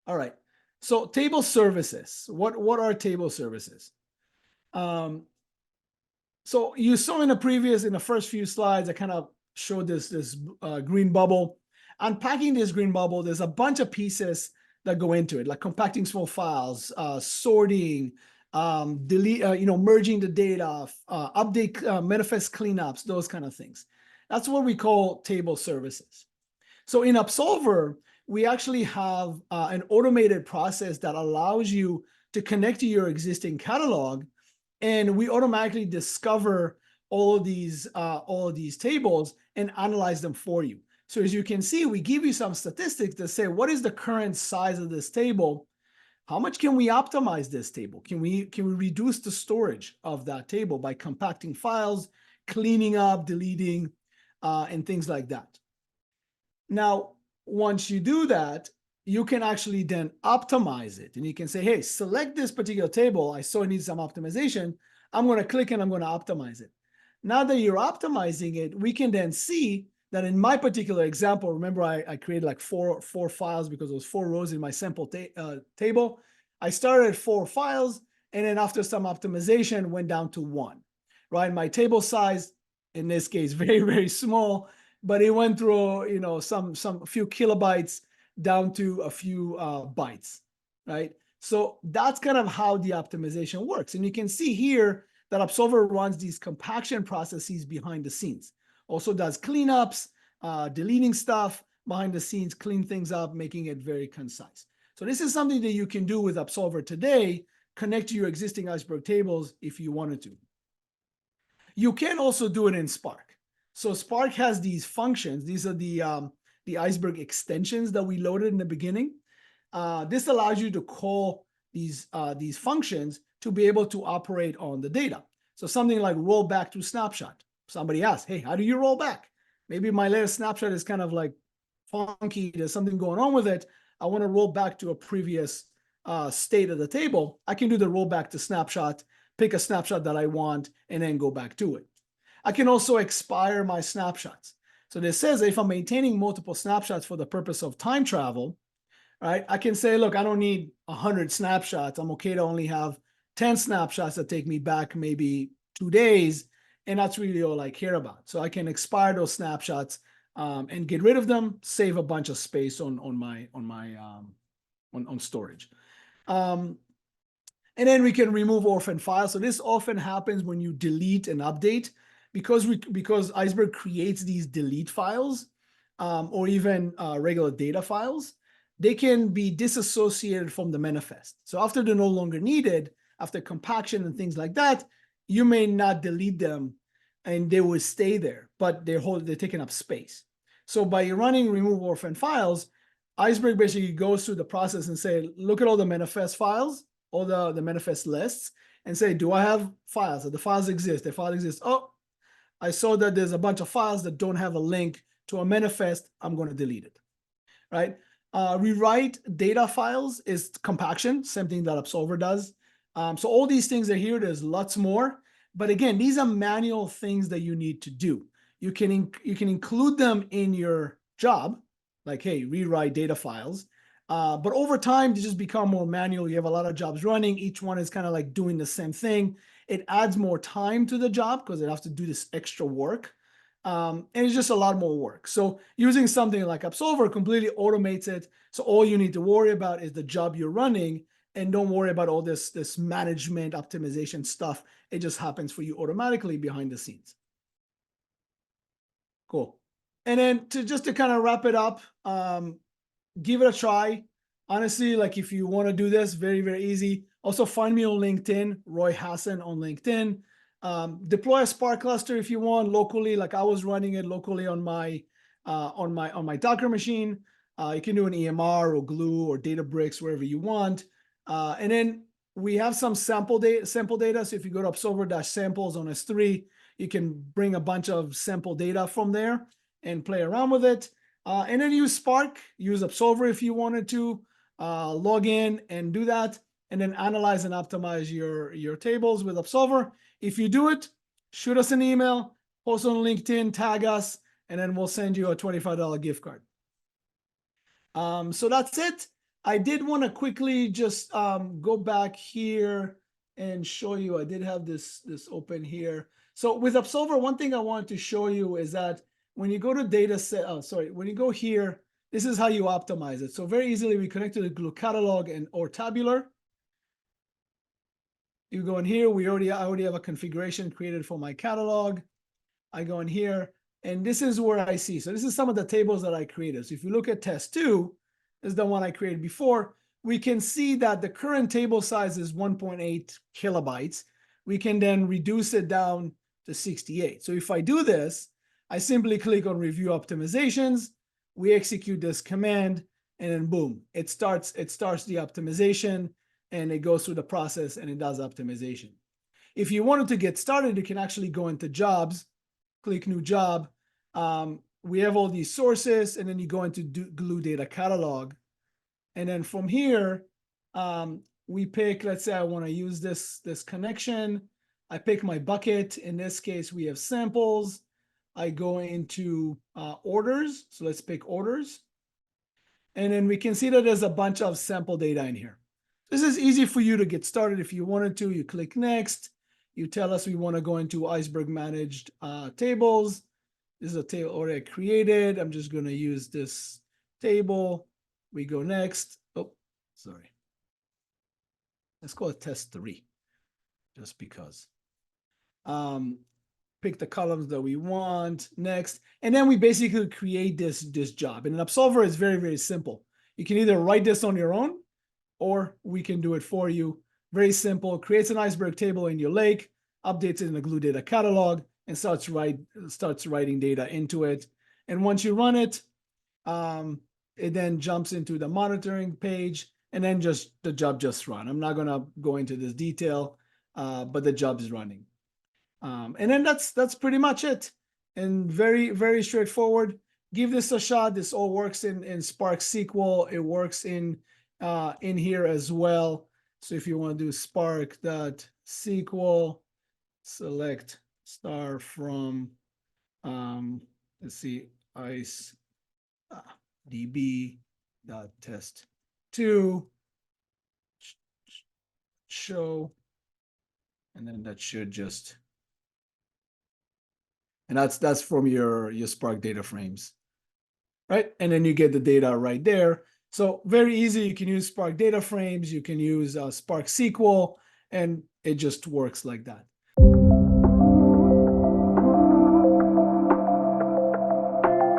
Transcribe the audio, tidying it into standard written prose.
All right. So table services. What are table services? So you saw in the first few slides, I kind of showed this green bubble. Unpacking this green bubble, there's a bunch of pieces that go into it, like compacting small files, sorting, delete, merging the data, update, manifest cleanups, those kind of things. That's what we call table services. So in Absolver, we actually have an automated process that allows you to connect to your existing catalog, and we automatically discover all of these tables and analyze them for you. So as you can see, we give you some statistics that say, what is the current size of this table? How much can we optimize this table? Can we reduce the storage of that table by compacting files, cleaning up, deleting, and things like that? Now, once you do that, you can actually then optimize it. And you can say, hey, select this particular table. I saw it needs some optimization. I'm going to click and I'm going to optimize it. Now that you're optimizing it, we can then see that in my particular example, remember I created like four files because there was 4 rows in my sample table. I started at 4 files, and then after some optimization, went down to 1, right? My table size, in this case, very, very small, but it went through, a few kilobytes down to a few bytes, right? So that's kind of how the optimization works. And you can see here that Absolver runs these compaction processes behind the scenes. Also does cleanups, deleting stuff behind the scenes, clean things up, making it very concise. So this is something that you can do with Absolver today, connect to your existing Iceberg tables if you wanted to. You can also do it in Spark. So Spark has these functions. These are the Iceberg extensions that we loaded in the beginning. This allows you to call these functions to be able to operate on the data. So something like roll back to snapshot. Somebody asked, hey, how do you roll back? Maybe my latest snapshot is kind of like funky. There's something going on with it. I want to roll back to a previous state of the table. I can do the roll back to snapshot, pick a snapshot that I want, and then go back to it. I can also expire my snapshots. So this says if I'm maintaining multiple snapshots for the purpose of time travel, right, I can say, look, I don't need 100 snapshots. I'm okay to only have 10 snapshots that take me back maybe 2 days, and that's really all I care about. So I can expire those snapshots and get rid of them, save a bunch of space on storage. And then we can remove orphan files. So this often happens when you delete an update. Because Iceberg creates these delete files or even regular data files, they can be disassociated from the manifest. So after they're no longer needed, after compaction and things like that, you may not delete them and they will stay there, but they're taking up space. So by running remove orphan files, Iceberg basically goes through the process and say, look at all the manifest files, all the manifest lists, and say, do I have files? Do the files exist? The file exists. Oh, I saw that there's a bunch of files that don't have a link to a manifest. I'm going to delete it, right? Rewrite data files is compaction, same thing that Absolver does. So all these things are here. There's lots more. But again, these are manual things that you need to do. You can include them in your job, like, hey, rewrite data files. But over time, they just become more manual. You have a lot of jobs running. Each one is kind of like doing the same thing. It adds more time to the job because they have to do this extra work. And it's just a lot more work. So using something like Absolver completely automates it. So all you need to worry about is the job you're running, and don't worry about all this management optimization stuff. It just happens for you automatically behind the scenes. Cool. And then to kind of wrap it up, give it a try. Honestly, like if you want to do this, very, very easy. Also find me on LinkedIn, Roy Hassan on LinkedIn. Deploy a Spark cluster if you want locally, like I was running it locally on my Docker machine. You can do an EMR or Glue or Databricks, wherever you want. And then we have some sample data. So if you go to Absolver-samples on S3, you can bring a bunch of sample data from there and play around with it. And then use Spark, use Absolver if you wanted to, log in and do that, and then analyze and optimize your tables with Absolver. If you do it, shoot us an email, post on LinkedIn, tag us, and then we'll send you a $25 gift card. So that's it. I did want to quickly just go back here and show you. I did have this open here. So with Absolver, one thing I wanted to show you is that when you go to data set, when you go here, this is how you optimize it. So very easily we connect to the Glue catalog and or tabular. You go in here, I already have a configuration created for my catalog. I go in here, and this is where I see. So this is some of the tables that I created. So if you look at test 2, this is the one I created before, we can see that the current table size is 1.8 kilobytes. We can then reduce it down to 68. So if I do this, I simply click on review optimizations, we execute this command, and then boom, it starts the optimization, and it goes through the process and it does optimization. If you wanted to get started, you can actually go into jobs, click new job. We have all these sources, and then you go into Glue data catalog. And then from here, we pick, let's say I want to use this connection. I pick my bucket. In this case, we have samples. I go into orders. So let's pick orders. And then we can see that there's a bunch of sample data in here. This is easy for you to get started. If you wanted to, you click next. You tell us we want to go into Iceberg managed tables. This is a table already created. I'm just going to use this table. We go next. Oh, sorry. Let's call it test 3, just because. Pick the columns that we want, next. And then we basically create this job. And an Absolver is very, very simple. You can either write this on your own, or we can do it for you. Very simple. Creates an Iceberg table in your lake, updates it in the Glue data catalog, and starts writing data into it. And once you run it, it then jumps into the monitoring page, and then the job just run. I'm not going to go into this detail, but the job is running. And then that's pretty much it. And very, very straightforward. Give this a shot. This all works in Spark SQL. It works in here as well. So if you want to do spark.sql, select star from, let's see, ice db.test2, show, and then that should just, and that's from your Spark data frames, right? And then you get the data right there. So very easy. You can use Spark data frames. You can use Spark SQL, and it just works like that.